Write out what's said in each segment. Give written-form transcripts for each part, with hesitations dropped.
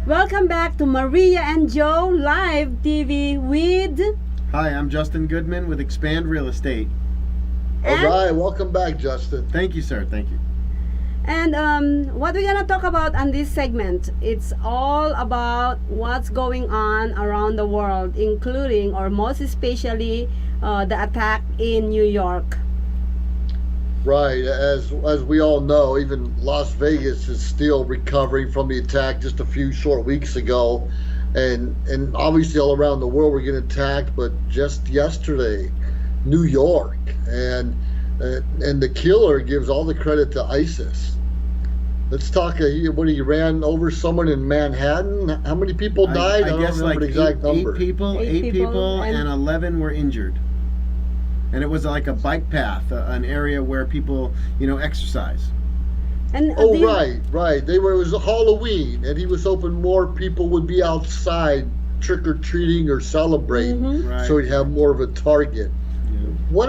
Welcome back to Maria and Joe Live TV with... Hi, I'm Justin Goodman with Expand Real Estate. All right, welcome back, Justin. Thank you, sir. Thank you. And what we're gonna talk about on this segment, it's all about what's going on around the world, including, or most especially, the attack in New York. Right, as we all know, even Las Vegas is still recovering from the attack just a few short weeks ago, and obviously all around the world we're getting attacked. But just yesterday, New York, and the killer gives all the credit to ISIS. Let's talk. When he ran over someone in Manhattan, how many people died? I guess don't remember like the exact number. Eight people, and 11 were injured. And it was like a bike path, an area where people, exercise. And Right. It was Halloween, and he was hoping more people would be outside trick or treating or celebrating, Mm-hmm. so he'd have more of a target. Yeah. What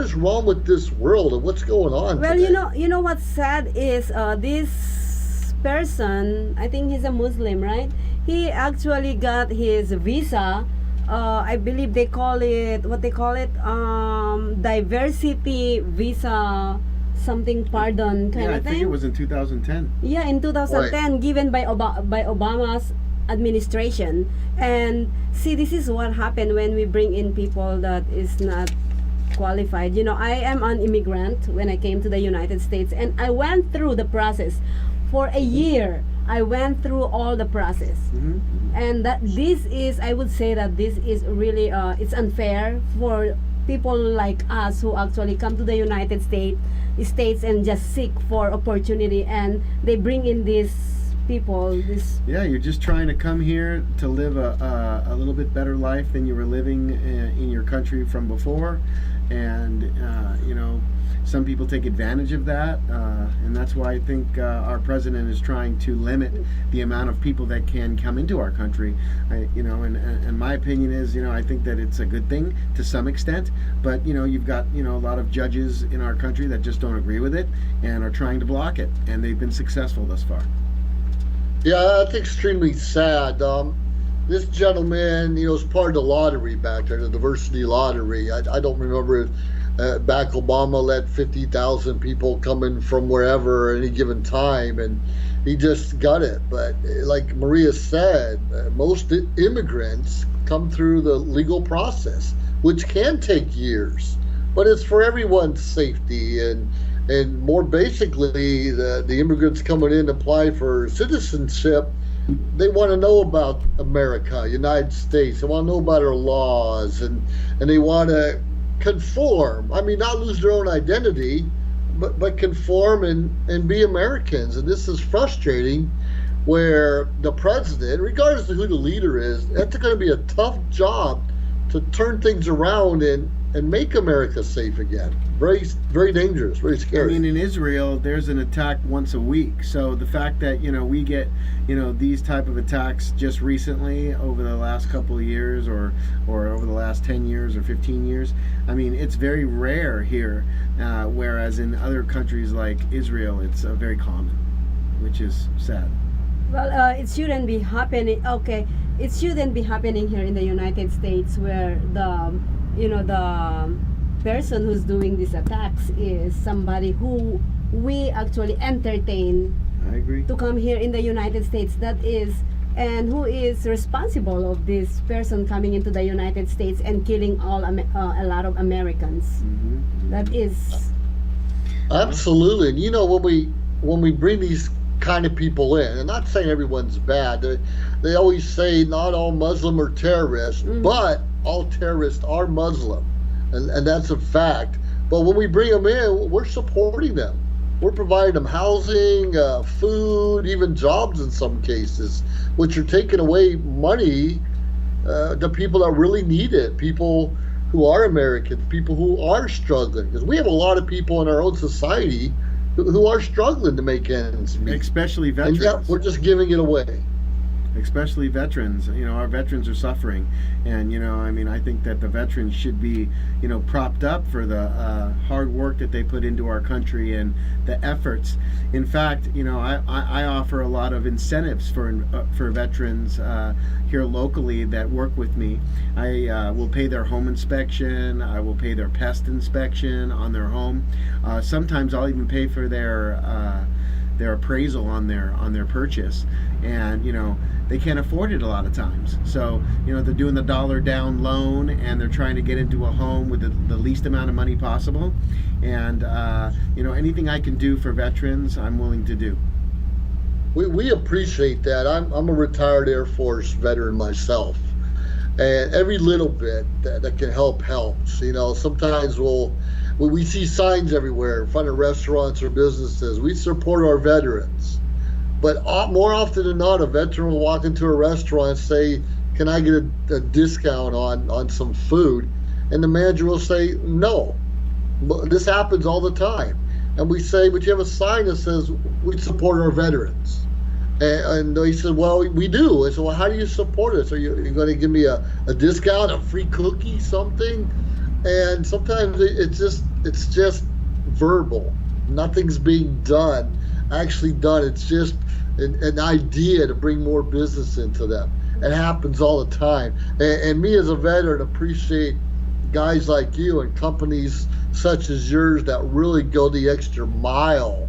is wrong with this world, and what's going on? Well, today? you know what's sad is this person, I think he's a Muslim, right? He actually got his visa. I believe they call it diversity visa, something pardon kind Yeah, I of thing. think it was in 2010. Yeah, in 2010, given by Obama's administration. And see, this is what happened when we bring in people that is not qualified. I am an immigrant when I came to the United States, and I went through the process for a year. I went through all the process. Mm-hmm. And I would say that this is really it's unfair for people like us who actually come to the United States and just seek for opportunity, and they bring in these people. Yeah, you're just trying to come here to live a little bit better life than you were living in your country from before, and some people take advantage of that, and that's why I think our president is trying to limit the amount of people that can come into our country. And my opinion is, I think that it's a good thing to some extent, but you've got a lot of judges in our country that just don't agree with it and are trying to block it, and they've been successful thus far. Yeah, that's extremely sad. This gentleman, is part of the lottery back there, the diversity lottery. I don't remember if Barack Obama let 50,000 people come in from wherever at any given time, and he just got it. But like Maria said, most immigrants come through the legal process, which can take years, but it's for everyone's safety. And more basically, the immigrants coming in to apply for citizenship, they want to know about America, United States. They want to know about our laws, and they want to conform. I mean, not lose their own identity, but conform and be Americans. And this is frustrating, where the president, regardless of who the leader is, that's going to be a tough job to turn things around and make America safe again. Very, very dangerous, very scary. I mean, in Israel, there's an attack once a week. So the fact that, we get, these type of attacks just recently over the last couple of years or over the last 10 years or 15 years, I mean, it's very rare here, whereas in other countries like Israel, it's very common, which is sad. Well, it shouldn't be happening. Okay, it shouldn't be happening here in the United States, where the person who's doing these attacks is somebody who we actually entertain. I agree. To come here in the United States, and who is responsible of this person coming into the United States and killing a lot of Americans. Mm-hmm. That is absolutely. And when we bring these kind of people in, and not saying everyone's bad, they always say not all Muslim are terrorists, but all terrorists are Muslim, and that's a fact. But when we bring them in, we're supporting them. We're providing them housing, food, even jobs in some cases, which are taking away money to people that really need it, people who are Americans, people who are struggling. Because we have a lot of people in our own society who are struggling to make ends meet. Especially veterans. And yet we're just giving it away. especially veterans. You know, our veterans are suffering, and I mean, I think that the veterans should be, propped up for the hard work that they put into our country and the efforts. In fact, I offer a lot of incentives for veterans here locally that work with me. I will pay their home inspection. I will pay their pest inspection on their home. Sometimes I'll even pay for their appraisal on their purchase, and they can't afford it a lot of times. So they're doing the dollar down loan, and they're trying to get into a home with the least amount of money possible. And anything I can do for veterans, I'm willing to do. We appreciate that. I'm a retired Air Force veteran myself, and every little bit that can help helps. Sometimes we see signs everywhere in front of restaurants or businesses. We support our veterans, but more often than not, a veteran will walk into a restaurant and say, "Can I get a discount on some food?" And the manager will say, "No." But this happens all the time. And we say, "But you have a sign that says we support our veterans." And they said, "Well, we do." I said, "Well, how do you support us? Are you going to give me a discount, a free cookie, something?" And sometimes it's just verbal. Nothing's being actually done. It's just an idea to bring more business into them. It happens all the time. And me as a veteran appreciate guys like you and companies such as yours that really go the extra mile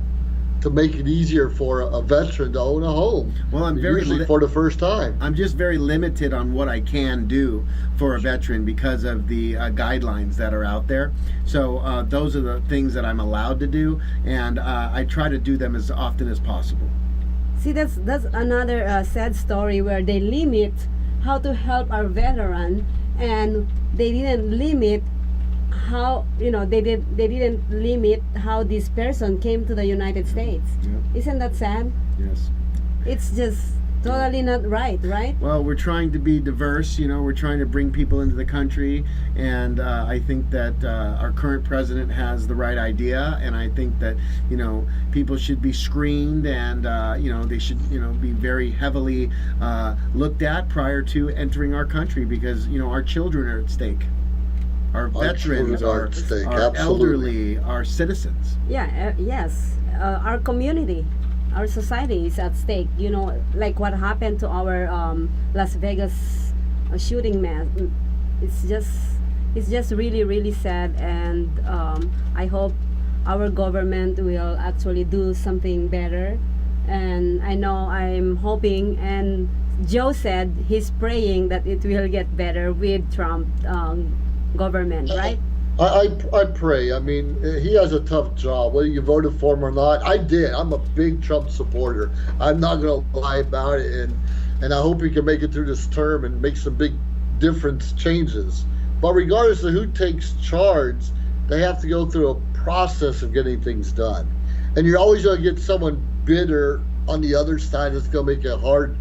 to make it easier for a veteran to own a home. Well, I'm usually for the first time. I'm just very limited on what I can do for a veteran because of the guidelines that are out there. So those are the things that I'm allowed to do, and I try to do them as often as possible. See, that's another sad story where they limit how to help our veteran, and they didn't limit how they didn't limit how this person came to the United States. Yep. Isn't that sad? Yes. It's just totally not right? Well, we're trying to be diverse. We're trying to bring people into the country, and I think that our current president has the right idea, and I think that people should be screened, and they should be very heavily looked at prior to entering our country, because our children are at stake. Our veterans, our elderly, our citizens. Yeah, yes. Our community, our society is at stake. Like what happened to our Las Vegas shooting mass. It's just really, really sad, and I hope our government will actually do something better. And I know I'm hoping, and Joe said he's praying that it will get better with Trump government, right? I pray. I mean, he has a tough job, whether you voted for him or not. I did. I'm a big Trump supporter. I'm not going to lie about it, and I hope he can make it through this term and make some big difference changes. But regardless of who takes charge, they have to go through a process of getting things done. And you're always going to get someone bitter on the other side that's going to make it hard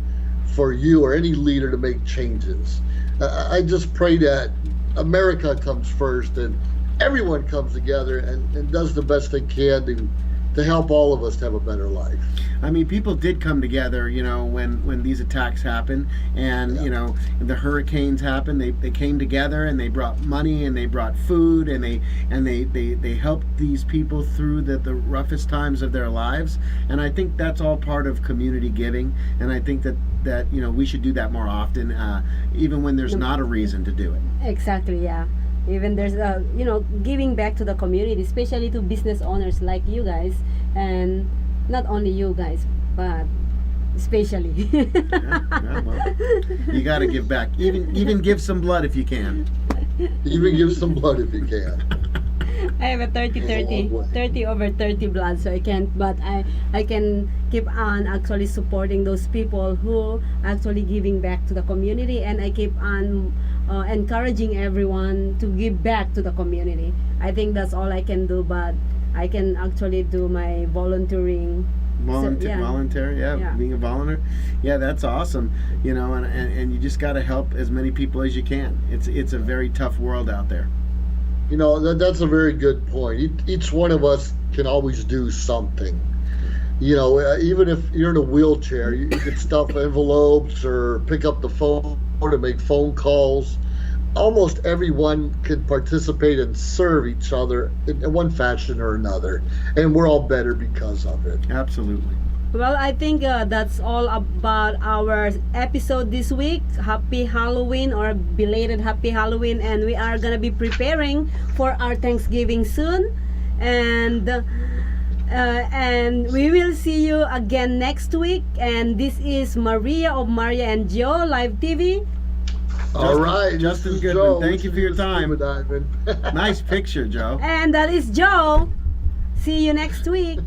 for you or any leader to make changes. I just pray that America comes first and everyone comes together and does the best they can to help all of us to have a better life. I mean, people did come together, when these attacks happened, and the hurricanes happened. They came together, and they brought money, and they brought food, and they helped these people through the roughest times of their lives. And I think that's all part of community giving, and I think that we should do that more often, even when there's not a reason to do it. Exactly, yeah. Even there's giving back to the community, especially to business owners like you guys, and not only you guys, but especially. Well, you got to give back. Even give some blood if you can. Even give some blood if you can. I have a 30 over 30 blood, so I can't, but I can keep on actually supporting those people who actually giving back to the community, and I keep on encouraging everyone to give back to the community. I think that's all I can do, but I can actually do my volunteering. Volunteer, being a volunteer, that's awesome. And you just got to help as many people as you can. It's a very tough world out there. That's a very good point. Each one of us can always do something. Even if you're in a wheelchair, you can stuff envelopes or pick up the phone to make phone calls. Almost everyone can participate and serve each other in one fashion or another, and we're all better because of it. Absolutely. Well, I think that's all about our episode this week. Happy Halloween, or belated Happy Halloween, and we are gonna be preparing for our Thanksgiving soon, and we will see you again next week. And this is Maria of Maria and Joe Live TV. All right, Justin this is Goodman, Joe. thank you for your time. Scuba diving. Nice picture, Joe. And that is Joe. See you next week.